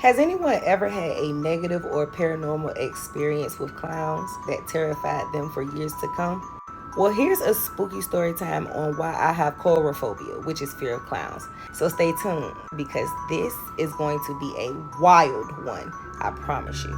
Has anyone ever had a negative or paranormal experience with clowns that terrified them for years to come? Well, here's a spooky story time on why I have coulrophobia, which is fear of clowns. So stay tuned because this is going to be a wild one, I promise you.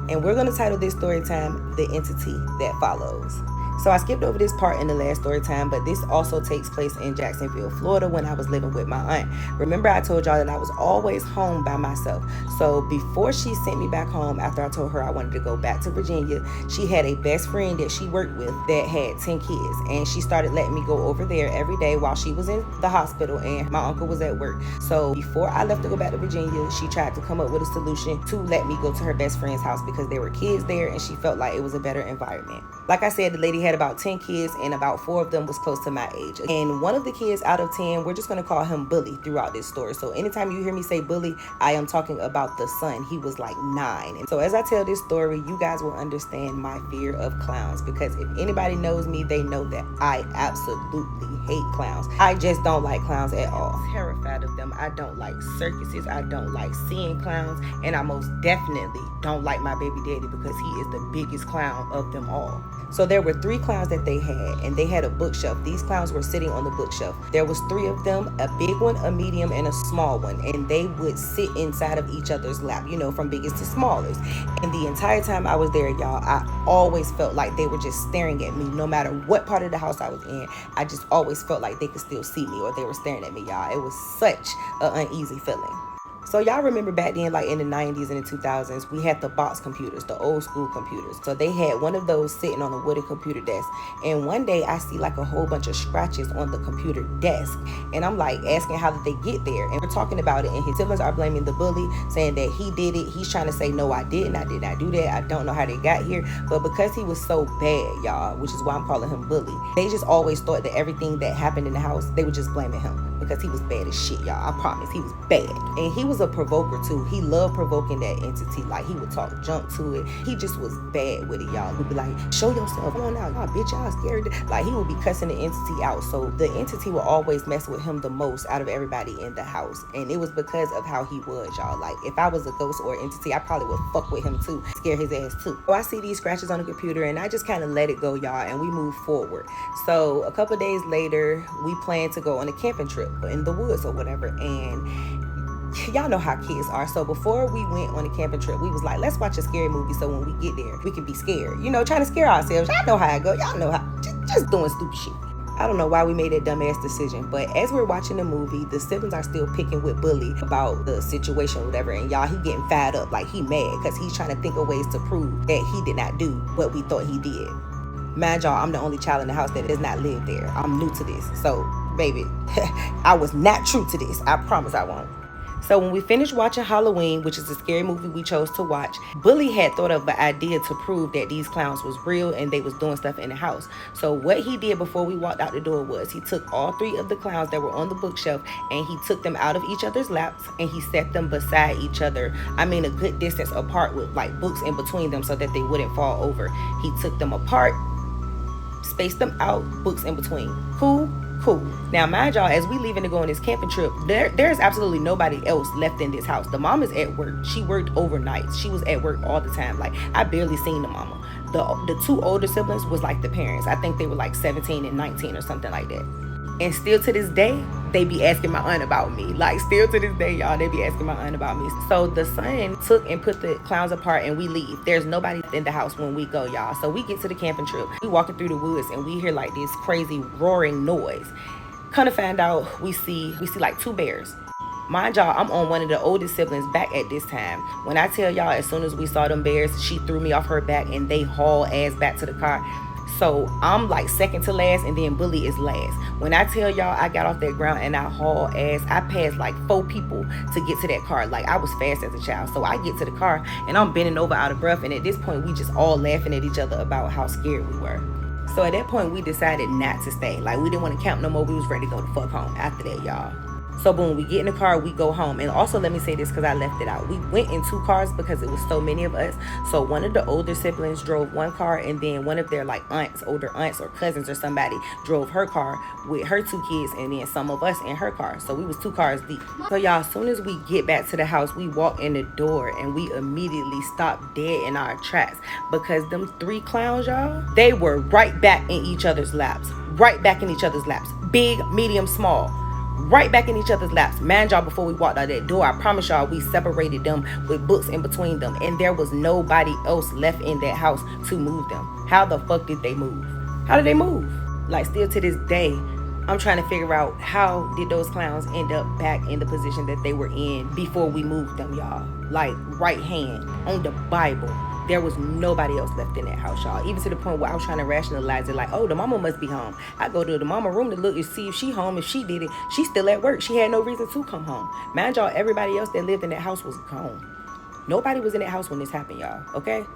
And we're going to title this story time The Entity That Follows. So I skipped over this part in the last story time, but this also takes place in Jacksonville, Florida when I was living with my aunt. Remember I told y'all that I was always home by myself. So before she sent me back home, after I told her I wanted to go back to Virginia, she had a best friend that she worked with that had 10 kids. And she started letting me go over there every day while she was in the hospital and my uncle was at work. So before I left to go back to Virginia, she tried to come up with a solution to let me go to her best friend's house because there were kids there and she felt like it was a better environment. Like I said, the lady had about 10 kids and about 4 of them was close to my age. And one of the kids out of 10, we're just going to call him Bully throughout this story. So anytime you hear me say Bully, I am talking about the son. He was like 9. And so as I tell this story, you guys will understand my fear of clowns, because if anybody knows me, they know that I absolutely hate clowns. I just don't like clowns at all. I'm terrified of them. I don't like circuses. I don't like seeing clowns. And I most definitely don't like my baby daddy because he is the biggest clown of them all. So there were 3 clowns that they had, and they had a bookshelf. These clowns were sitting on the bookshelf. There was 3 of them, a big one, a medium, and a small one. And they would sit inside of each other's lap, you know, from biggest to smallest. And the entire time I was there, y'all, I always felt like they were just staring at me. No matter what part of the house I was in, I just always felt like they could still see me or they were staring at me, y'all. It was such an uneasy feeling. So y'all remember back then, like in the 90s and the 2000s, we had the box computers, the old school computers. So they had one of those sitting on a wooden computer desk. And one day I see like a whole bunch of scratches on the computer desk. And I'm like asking how did they get there? And we're talking about it. And his siblings are blaming the bully, saying that he did it. He's trying to say, no, I did not do that. I don't know how they got here. But because he was so bad, y'all, which is why I'm calling him Bully, they just always thought that everything that happened in the house, they were just blaming him. Because he was bad as shit, y'all. I promise, he was bad. And he was a provoker too. He loved provoking that entity. Like, he would talk junk to it. He just was bad with it, y'all. He'd be like, show yourself, come on out, y'all, bitch, y'all scared. Like, he would be cussing the entity out. So the entity would always mess with him the most out of everybody in the house. And it was because of how he was, y'all. Like, if I was a ghost or entity, I probably would fuck with him too, scare his ass too. So I see these scratches on the computer and I just kind of let it go, y'all, and we move forward. So a couple days later, we plan to go on a camping trip in the woods or whatever, and y'all know how kids are. So before we went on a camping trip, we was like, let's watch a scary movie so when we get there we can be scared, you know, trying to scare ourselves. Y'all know how I go. Y'all know how, just doing stupid shit. I don't know why we made that dumbass decision, but as we're watching the movie, the siblings are still picking with Bully about the situation or whatever, and y'all, he getting fired up, like he mad because he's trying to think of ways to prove that he did not do what we thought he did. Mind y'all, I'm the only child in the house that does not live there. I'm new to this. So, baby, I was not true to this. I promise I won't. So when we finished watching Halloween, which is a scary movie we chose to watch, Bully had thought of an idea to prove that these clowns was real and they was doing stuff in the house. So what he did before we walked out the door was he took all 3 of the clowns that were on the bookshelf and he took them out of each other's laps and he set them beside each other. I mean, a good distance apart with like books in between them so that they wouldn't fall over. He took them apart, spaced them out, books in between. Cool. Now, mind y'all, as we leaving to go on this camping trip, there's absolutely nobody else left in this house. The mom is at work. She worked overnight. She was at work all the time. Like, I barely seen the mama. The 2 older siblings was like the parents. I think they were like 17 and 19 or something like that. And still to this day, they be asking my aunt about me. Like, still to this day, y'all, they be asking my aunt about me. So the son took and put the clowns apart and we leave. There's nobody in the house when we go, y'all. So we get to the camping trip. We walking through the woods and we hear like this crazy roaring noise. Kind of find out we see like 2 bears. Mind y'all, I'm on one of the oldest siblings' back at this time. When I tell y'all, as soon as we saw them bears, she threw me off her back and they haul ass back to the car. So I'm like second to last and then Bully is last. When I tell y'all I got off that ground and I haul ass, I passed like 4 people to get to that car. Like, I was fast as a child. So I get to the car and I'm bending over out of breath. And at this point, we just all laughing at each other about how scared we were. So at that point, we decided not to stay. Like, we didn't want to camp no more. We was ready to go the fuck home after that, y'all. So boom, we get in the car, we go home. And also let me say this because I left it out. We went in 2 cars because it was so many of us. So one of the older siblings drove one car, and then one of their like aunts, older aunts or cousins or somebody drove her car with her 2 kids, and then some of us in her car. So we was 2 cars deep. So y'all, as soon as we get back to the house, we walk in the door and we immediately stop dead in our tracks because them 3 clowns, y'all, they were right back in each other's laps. Right back in each other's laps. Big, medium, small. Right back in each other's laps. Man, y'all, before we walked out that door, I promise y'all, we separated them with books in between them, and there was nobody else left in that house to move them. How the fuck did they move? How did they move? Like, still to this day, I'm trying to figure out how did those clowns end up back in the position that they were in before we moved them, y'all. Like, right hand on the Bible. There was nobody else left in that house, y'all. Even to the point where I was trying to rationalize it, like, oh, the mama must be home. I go to the mama room to look and see if she home. If she did it, she's still at work. She had no reason to come home. Mind y'all, everybody else that lived in that house was gone. Nobody was in that house when this happened, y'all, okay?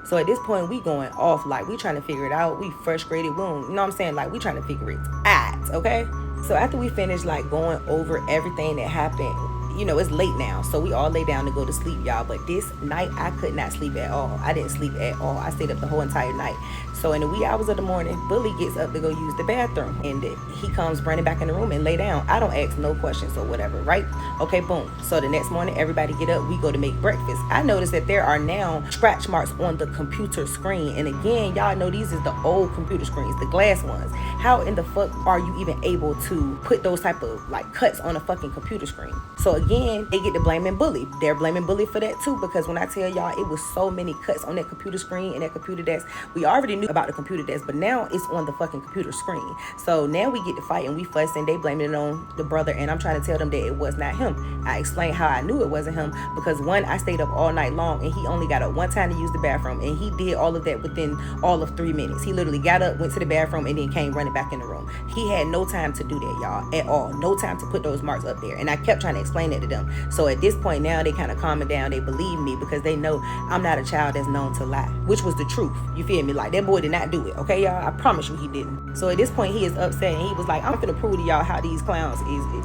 So at this point, we going off, like, we trying to figure it out. We frustrated, you know what I'm saying? Like, we trying to figure it out, okay? So after we finished, like, going over everything that happened, you know, it's late now, so we all lay down to go to sleep, y'all. But this night, I could not sleep at all. I didn't sleep at all. I stayed up the whole entire night. So in the wee hours of the morning, Bully gets up to go use the bathroom, and he comes running back in the room and lay down. I don't ask no questions or whatever, right? Okay, boom. So the next morning, everybody get up. We go to make breakfast. I noticed that there are now scratch marks on the computer screen. And again, y'all know these is the old computer screens, the glass ones. How in the fuck are you even able to put those type of like cuts on a fucking computer screen? So again, they get to blaming Bully. They're blaming Bully for that too, because when I tell y'all, it was so many cuts on that computer screen and that computer desk. We already knew about the computer desk, but now it's on the fucking computer screen. So now we get to fight and we fuss, and they blaming it on the brother, and I'm trying to tell them that it was not him. I explained how I knew it wasn't him, because one, I stayed up all night long, and he only got up one time to use the bathroom, and he did all of that within all of 3 minutes. He literally got up, went to the bathroom, and then came running back in the room. He had no time to do that, y'all, at all. No time to put those marks up there, and I kept trying to explain that to them. So at this point now, they kind of calming down. They believe me because they know I'm not a child that's known to lie, which was the truth. You feel me? Like, that boy did not do it, okay, y'all? I promise you he didn't. So at this point, he is upset, and he was like, I'm finna prove to y'all how these clowns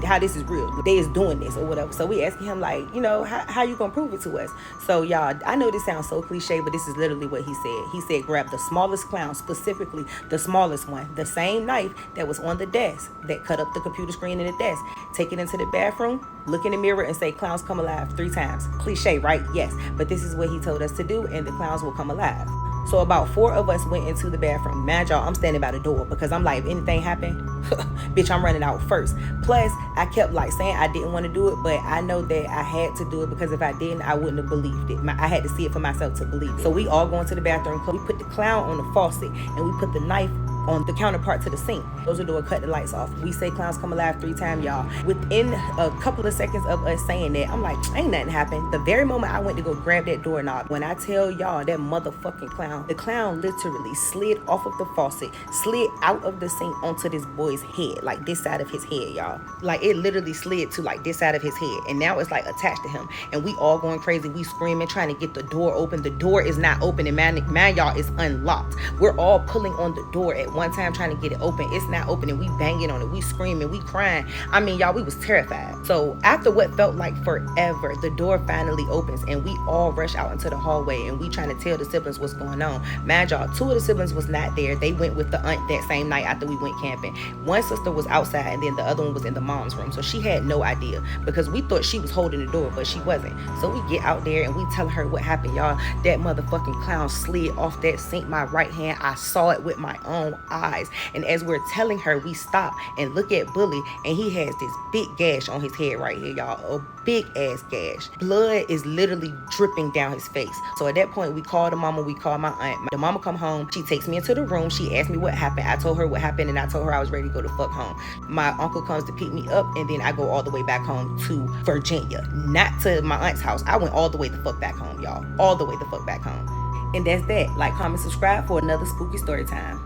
how this is real. They is doing this or whatever. So we asking him, like, you know, how you gonna prove it to us? So y'all, I know this sounds so cliche, but this is literally what he said. He said, grab the smallest clown, specifically the smallest one, the same knife that was on the desk that cut up the computer screen in the desk, take it into the bathroom, look in the mirror and say, clowns come alive 3 times. Cliche, right? Yes. But this is what he told us to do, and the clowns will come alive. So about 4 of us went into the bathroom. Mind y'all, I'm standing by the door because I'm like, if anything happened, bitch, I'm running out first. Plus, I kept like saying I didn't want to do it, but I know that I had to do it because if I didn't, I wouldn't have believed it. I had to see it for myself to believe it. So we all go into the bathroom. We put the clown on the faucet, and we put the knife on the counterpart to the sink. Close the door, cut the lights off. We say clowns come alive 3 times, y'all. Within a couple of seconds of us saying that, I'm like, ain't nothing happened. The very moment I went to go grab that doorknob, when I tell y'all that motherfucking clown, the clown literally slid off of the faucet, slid out of the sink onto this boy's head, like this side of his head, y'all. Like, it literally slid to like this side of his head, and now it's like attached to him, and we all going crazy. We screaming, trying to get the door open. The door is not open, and man y'all, is unlocked. We're all pulling on the door at one time trying to get it open. It's not opening. We banging on it. We screaming. We crying. I mean, y'all, we was terrified. So after what felt like forever, the door finally opens, and we all rush out into the hallway, and we trying to tell the siblings what's going on. Mind y'all, 2 of the siblings was not there. They went with the aunt that same night after we went camping. One sister was outside, and then the other one was in the mom's room. So she had no idea because we thought she was holding the door, but she wasn't. So we get out there and we tell her what happened, y'all. That motherfucking clown slid off that sink, my right hand. I saw it with my own eyes. And as we're telling her, we stop and look at Bully, and he has this big gash on his head right here, y'all. A big ass gash. Blood is literally dripping down his face. So at that point, we call the mama, we call my aunt. The mama come home. She takes me into the room. She asked me what happened. I told her what happened, and I told her I was ready to go the fuck home. My uncle comes to pick me up, and then I go all the way back home to Virginia, not to my aunt's house. I went all the way the fuck back home, y'all. All the way the fuck back home. And that's that. Like, comment, subscribe for another spooky story time.